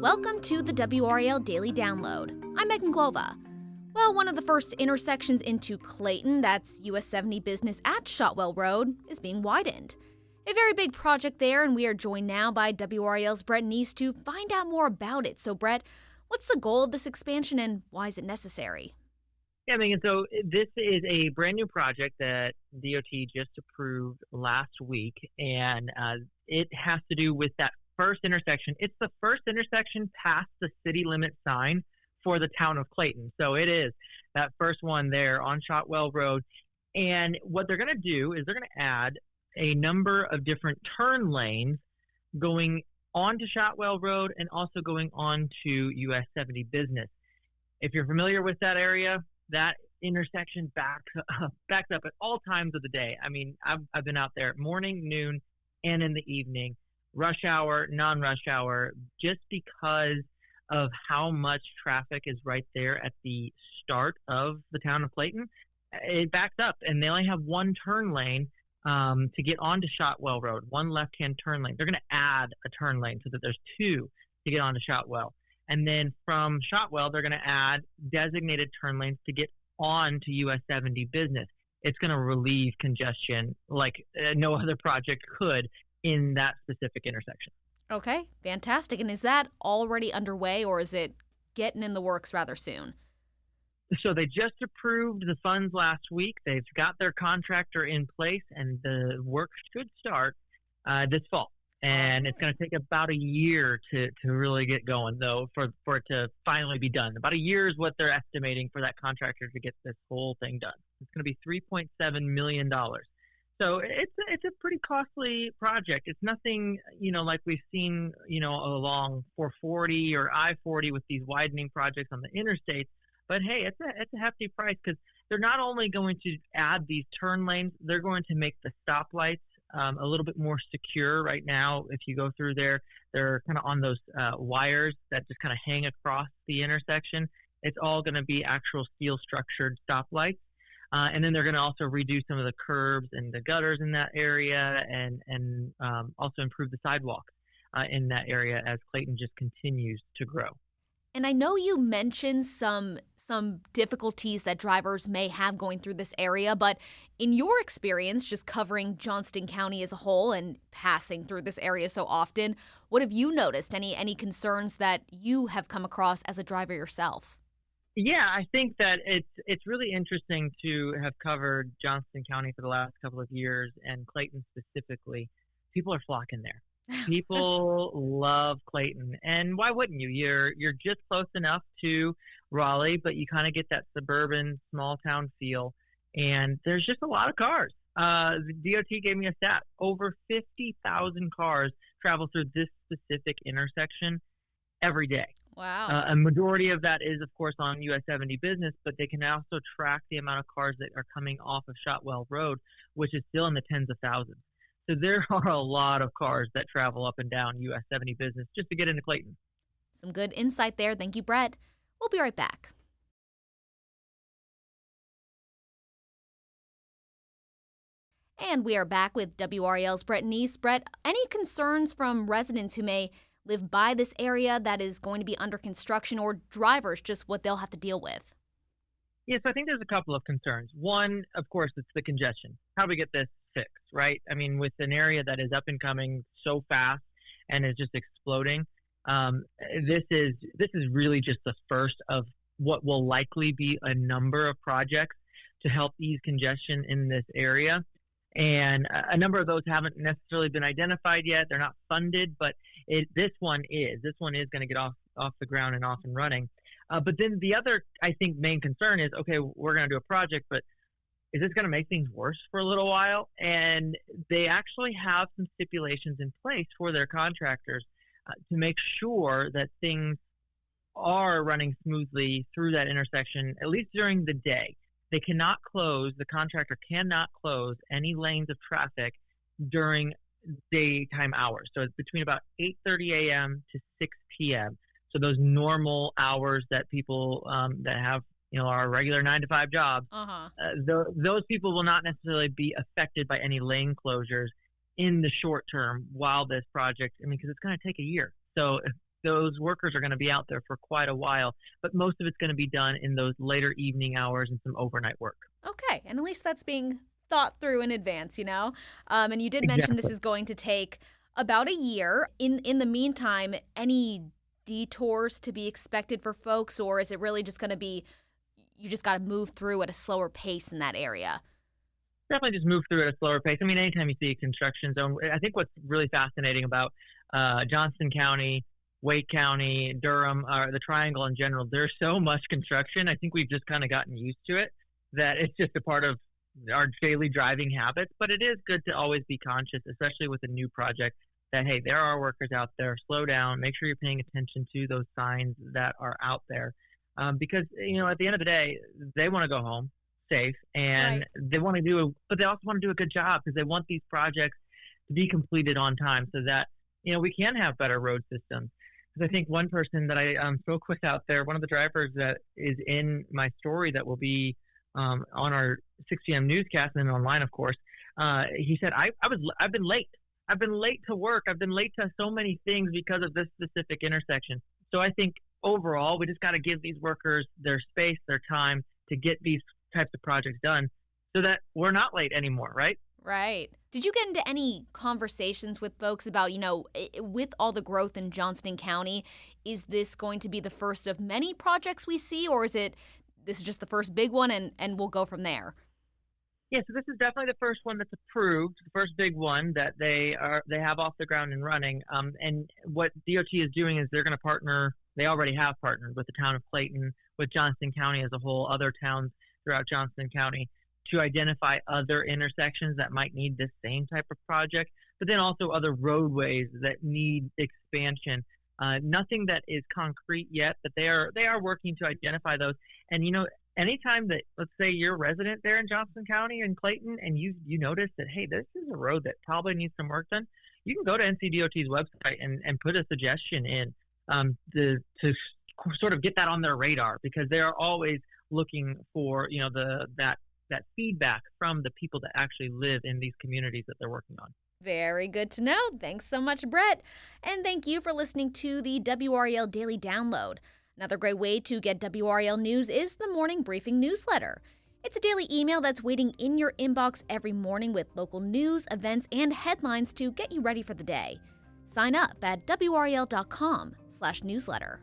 Welcome to the WRAL Daily Download. I'm Megan Glova. Well, one of the first intersections into Clayton, that's US 70 Business at Shotwell Road, is being widened. A very big project there, and we are joined now by WRAL's Brett Knese to find out more about it. So, Brett, what's the goal of this expansion and why is it necessary? Yeah, Megan, so this is a brand new project that DOT just approved last week, and it has to do with that first intersection. It's the first intersection past the city limit sign for the town of Clayton. So it is that first one there on Shotwell Road. And what they're going to do is they're going to add a number of different turn lanes going onto Shotwell Road and also going on to US 70 Business. If you're familiar with that area, that intersection backs up at all times of the day. I mean, I've been out there morning, noon, and in the evening, rush hour, non-rush hour, just because of how much traffic is right there at the start of the town of Clayton. It backs up, and they only have one turn lane to get onto Shotwell Road, one left-hand turn lane. They're going to add a turn lane so that there's two to get onto Shotwell. And then from Shotwell, they're going to add designated turn lanes to get on to US 70 Business. It's going to relieve congestion like no other project could in that specific intersection. Okay, fantastic. And is that already underway or is it getting in the works rather soon? So they just approved the funds last week. They've got their contractor in place, and the work should start this fall. And it's going to take about a year to really get going, though, for it to finally be done. About a year is what they're estimating for that contractor to get this whole thing done. It's going to be $3.7 million. So it's a pretty costly project. It's nothing, like we've seen, along 440 or I-40 with these widening projects on the interstates. But hey, it's a hefty price because they're not only going to add these turn lanes, they're going to make the stoplights a little bit more secure. Right now, if you go through there, they're kind of on those wires that just kind of hang across the intersection. It's all going to be actual steel structured stoplights. And then they're going to also redo some of the curbs and the gutters in that area and also improve the sidewalks in that area as Clayton just continues to grow. And I know you mentioned some difficulties that drivers may have going through this area, but in your experience, just covering Johnston County as a whole and passing through this area so often, what have you noticed? Any concerns that you have come across as a driver yourself? Yeah, I think that it's really interesting to have covered Johnston County for the last couple of years and Clayton specifically. People are flocking there. People love Clayton, and why wouldn't you? You're just close enough to Raleigh, but you kind of get that suburban small town feel, and there's just a lot of cars. The DOT gave me a stat: over 50,000 cars travel through this specific intersection every day. Wow. A majority of that is, of course, on US 70 Business, but they can also track the amount of cars that are coming off of Shotwell Road, which is still in the tens of thousands. So there are a lot of cars that travel up and down US 70 Business just to get into Clayton. Some good insight there. Thank you, Brett. We'll be right back. And we are back with WRAL's Brett Knese. Brett, any concerns from residents who may live by this area that is going to be under construction, or drivers, just what they'll have to deal with? Yes, I think there's a couple of concerns. One, of course, it's the congestion. How do we get this fixed, right? I mean, with an area that is up and coming so fast and is just exploding, this is really just the first of what will likely be a number of projects to help ease congestion in this area. And a number of those haven't necessarily been identified yet. They're not funded, but this one is going to get off the ground and off and running. But then the other, I think, main concern is, okay, we're going to do a project, but is this going to make things worse for a little while? And they actually have some stipulations in place for their contractors to make sure that things are running smoothly through that intersection, at least during the day. The contractor cannot close any lanes of traffic during daytime hours. So it's between about 8:30 a.m. to 6 p.m. So those normal hours that people that have, our regular 9-to-5 jobs, those people will not necessarily be affected by any lane closures in the short term while this project, because it's going to take a year. So those workers are going to be out there for quite a while, but most of it's going to be done in those later evening hours and some overnight work. Okay, and at least that's being thought through in advance, you know? And you did mention this Exactly. is going to take about a year. In the meantime, any detours to be expected for folks, or is it really just going to be you just got to move through at a slower pace in that area? Definitely just move through at a slower pace. I mean, anytime you see a construction zone, I think what's really fascinating about Johnston County, Wake County, Durham, the Triangle in general, there's so much construction. I think we've just kind of gotten used to it, that it's just a part of our daily driving habits. But it is good to always be conscious, especially with a new project, that, hey, there are workers out there. Slow down. Make sure you're paying attention to those signs that are out there. Because, at the end of the day, they want to go home safe, and Right. they want to but they also want to do a good job, because they want these projects to be completed on time, so that, we can have better road systems. Because I think one person that I spoke with out there, one of the drivers that is in my story that will be on our 6 p.m. newscast and online, of course, he said, I've been late. I've been late to work. I've been late to so many things because of this specific intersection. So I think overall, we just got to give these workers their space, their time to get these types of projects done, so that we're not late anymore, right? Right. Did you get into any conversations with folks about, with all the growth in Johnston County, is this going to be the first of many projects we see, or is this is just the first big one and we'll go from there? Yeah, so this is definitely the first one that's approved, the first big one that they have off the ground and running. And what DOT is doing is they're going to partner. They already have partnered with the town of Clayton, with Johnston County as a whole, other towns throughout Johnston County, to identify other intersections that might need this same type of project, but then also other roadways that need expansion. Nothing that is concrete yet, but they are working to identify those. And anytime that, let's say, you're a resident there in Johnston County and Clayton, and you notice that, hey, this is a road that probably needs some work done, you can go to NCDOT's website and put a suggestion in, to sort of get that on their radar, because they are always looking for that feedback from the people that actually live in these communities that they're working on. Very good to know. Thanks so much, Brett. And thank you for listening to the WRAL Daily Download. Another great way to get WRAL news is the Morning Briefing newsletter. It's a daily email that's waiting in your inbox every morning with local news, events, and headlines to get you ready for the day. Sign up at WRAL.com/newsletter.